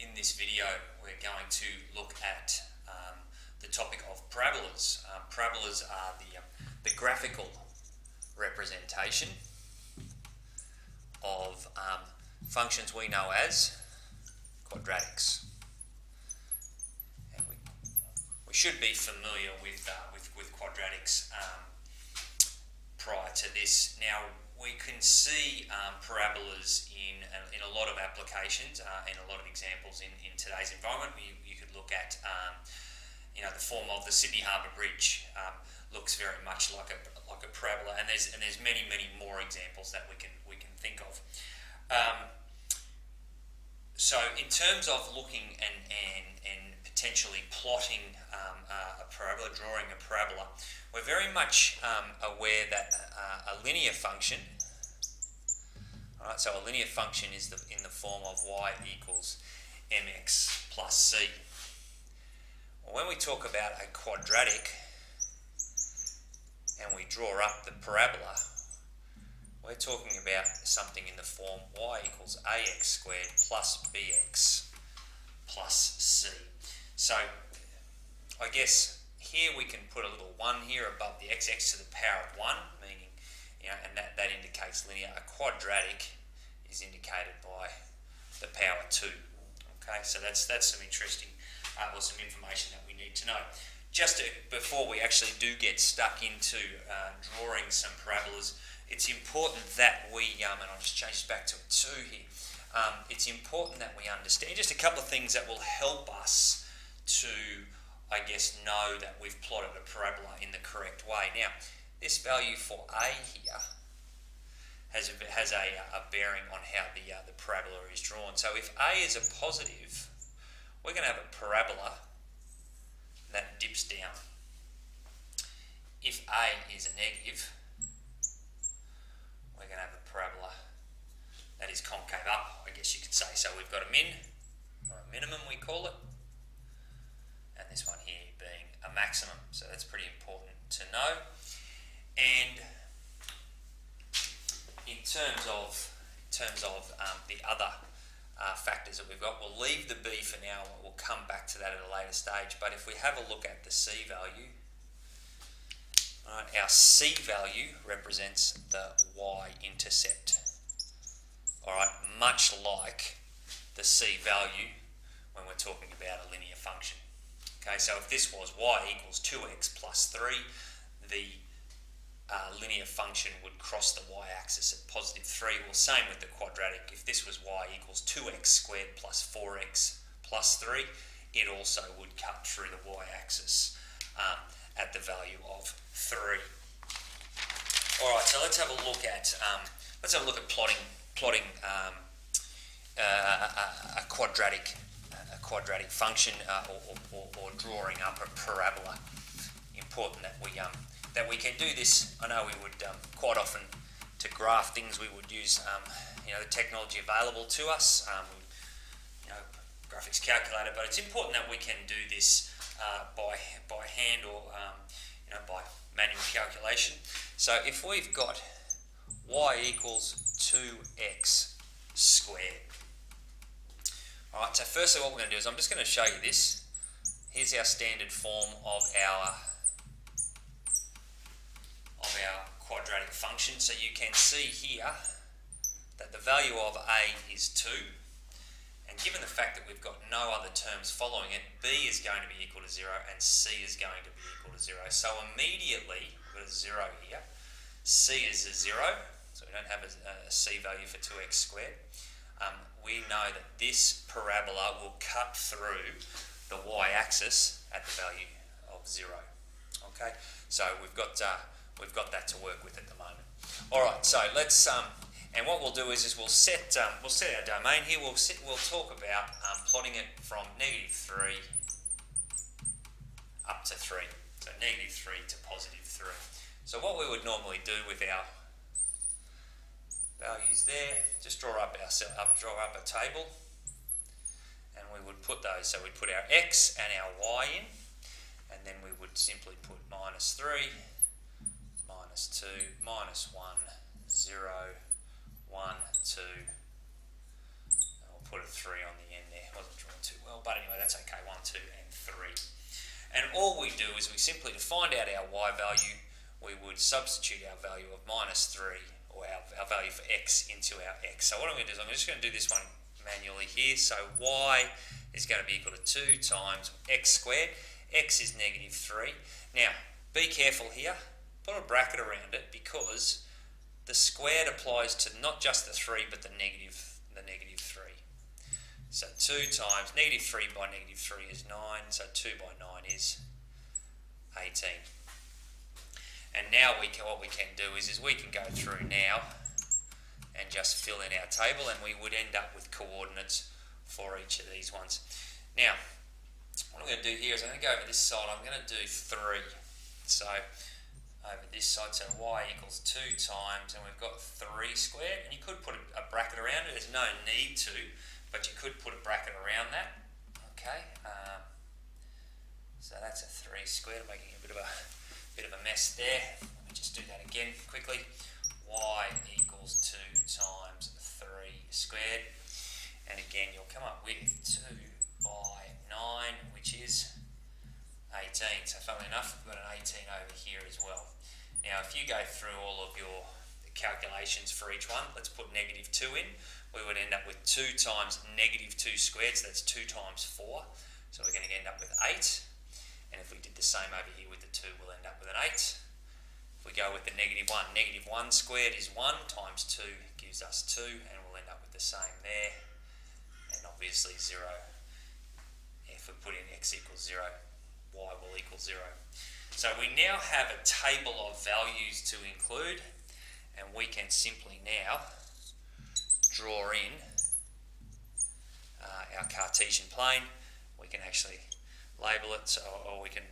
In this video, we're going to look at the topic of parabolas. Parabolas are the graphical representation of functions we know as quadratics. And we should be familiar with quadratics prior to this. Now, we can see parabolas in a lot of applications, in a lot of examples in today's environment. You could look at the form of the Sydney Harbour Bridge looks very much like a parabola, and there's many more examples that we can think of. So in terms of looking and potentially plotting a parabola, drawing a parabola, we're very much aware that a linear function, alright, so a linear function is in the form of y equals mx plus c. Well, when we talk about a quadratic and we draw up the parabola, we're talking about something in the form y equals ax squared plus bx plus c. So I guess here we can put a little 1 here above the x to the power of 1, meaning, and that indicates linear. A quadratic is indicated by the power 2. Okay, so that's some interesting or some information that we need to know. Before we actually do get stuck into drawing some parabolas, it's important that we, and I'll just change this back to a 2 here, it's important that we understand just a couple of things that will help us to, I guess, know that we've plotted a parabola in the correct way. Now, this value for a here has a bearing on how the parabola is drawn. So if a is a positive, we're going to have a parabola that dips down. If a is a negative, we're going to have a parabola that is concave up, I guess you could say. So we've got a min, or a minimum we call it, and this one here being a maximum. So that's pretty important to know. And in terms of the other factors that we've got, we'll leave the b for now. We'll come back to that at a later stage. But if we have a look at the c value, our c value represents the y-intercept. All right, much like the c value when we're talking about a linear function. Okay, so if this was y equals 2x plus 3, the linear function would cross the y-axis at positive 3. Well, same with the quadratic. If this was y equals 2x squared plus 4x plus 3, it also would cut through the y-axis at the value of 3. All right, so let's have a look at plotting a quadratic function or drawing up a parabola. Important that we can do this. I know we would quite often, to graph things, we would use the technology available to us, graphics calculator, but it's important that we can do this by hand or by manual calculation. So if we've got y equals 2x squared. Alright, so firstly what we're going to do is I'm just going to show you this. Here's our standard form of our quadratic function. So you can see here that the value of a is 2, and given the fact that we've got no other terms following it, b is going to be equal to 0 and c is going to be equal to 0. So immediately we've got a 0 here. C is a 0, so we don't have a c value for 2x squared. We know that this parabola will cut through the y-axis at the value of 0. Okay, so we've got that to work with at the moment. All right, so let's and what we'll do is we'll set our domain here. We'll talk about plotting it from -3 up to 3. So -3 to positive 3. So what we would normally do with our values there, just draw up a table, and we would put those. So we'd put our x and our y in, and then we would simply put -3, -2, -1, 0, 1, 2, and we'll put a 3 on the end there. Wasn't drawn that's okay, 1, 2 and 3. And all we do is we simply, to find out our y value, we would substitute our value of minus 3, or our value for x, into our x. So what I'm going to do is I'm just going to do this one manually here. So y is going to be equal to 2 times x squared. X is negative 3. Now, be careful here. Put a bracket around it because the squared applies to not just the 3 but the negative 3. So 2 times negative 3 by negative 3 is 9. So 2 by 9 is 18. And now what we can do is we can go through now and just fill in our table, and we would end up with coordinates for each of these ones. Now, what I'm going to do here is I'm going to go over this side. I'm going to do 3. So over this side, so y equals 2 times, and we've got 3 squared. And you could put a bracket around it. There's no need to, but you could put a bracket around that. Okay. So that's a 3 squared. I'm making a bit of a mess there. Let me just do that again quickly. Y equals 2 times 3 squared. And again, you'll come up with 2 by 9, which is 18. So funnily enough, we've got an 18 over here as well. Now, if you go through all of your calculations for each one, let's put negative 2 in. We would end up with 2 times negative 2 squared, so that's 2 times 4. So we're going to end up with 8. And if we did the same over here with the 2, we'll end up with an 8. If we go with the negative 1, negative 1 squared is 1 times 2 gives us 2, and we'll end up with the same there. And obviously 0. If we put in x equals 0, y will equal 0. So we now have a table of values to include, and we can simply now draw in our Cartesian plane. We can actually label it, or we can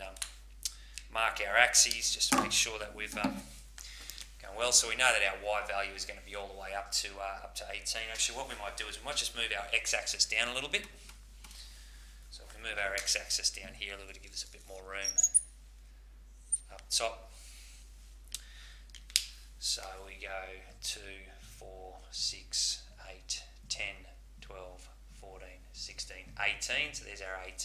mark our axes just to make sure that we've gone well. So we know that our y value is going to be all the way up to 18. Actually, what we might do is we might just move our x-axis down a little bit. So if we move our x-axis down here a little bit to give us a bit more room up top. So we go 2, 4, 6, 8, 10, 12, 14, 16, 18. So there's our 18.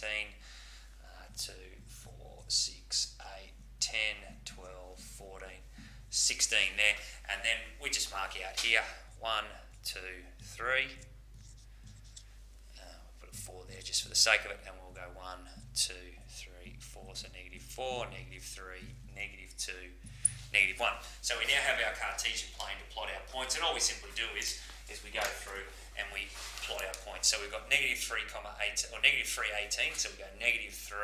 2, 4, 6, 8, 10, 12, 14, 16 there. And then we just mark out here 1, 2, 3. We'll put a 4 there just for the sake of it, and we'll go 1, 2, 3, 4. So negative 4, negative 3, negative 2, negative 1. So we now have our Cartesian plane to plot our points, and all we simply do is we go through and we plot our points. So we've got negative 3, 8, or negative 3, 18. So we go negative 3,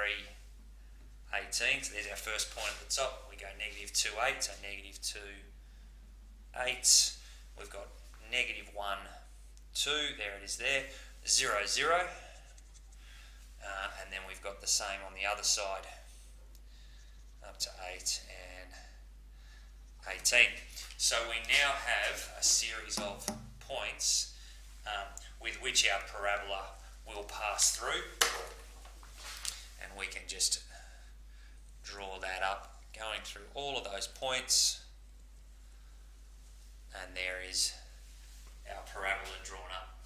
18. So there's our first point at the top. We go negative 2, 8. So negative 2, 8. We've got negative 1, 2. There it is there. 0, 0. And then we've got the same on the other side. Up to 8 and 18. So we now have a series of points with which our parabola will pass through, and we can just draw that up, going through all of those points, and there is our parabola drawn up.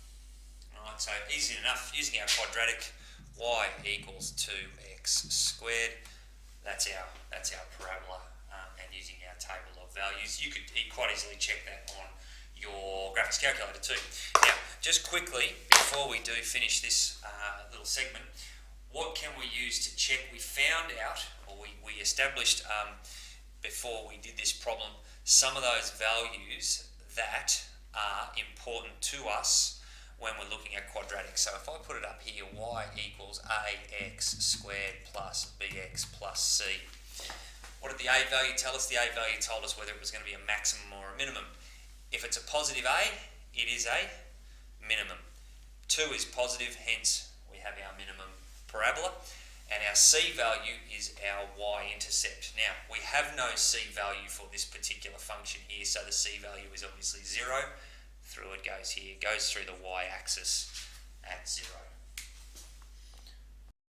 Alright, so easy enough, using our quadratic, y equals 2x squared. That's our parabola, and using our table of values. You could quite easily check that on your graphics calculator too. Now, just quickly, before we do finish this little segment, what can we use to check? We found out, or we established before we did this problem, some of those values that are important to us when we're looking at quadratics. So if I put it up here, y equals ax squared plus bx plus c. What did the a value tell us? The a value told us whether it was going to be a maximum or a minimum. If it's a positive a, it is a minimum. 2 is positive, hence we have our minimum parabola. And our c value is our y-intercept. Now, we have no c value for this particular function here, so the c value is obviously 0. Through it goes here, goes through the y-axis at 0.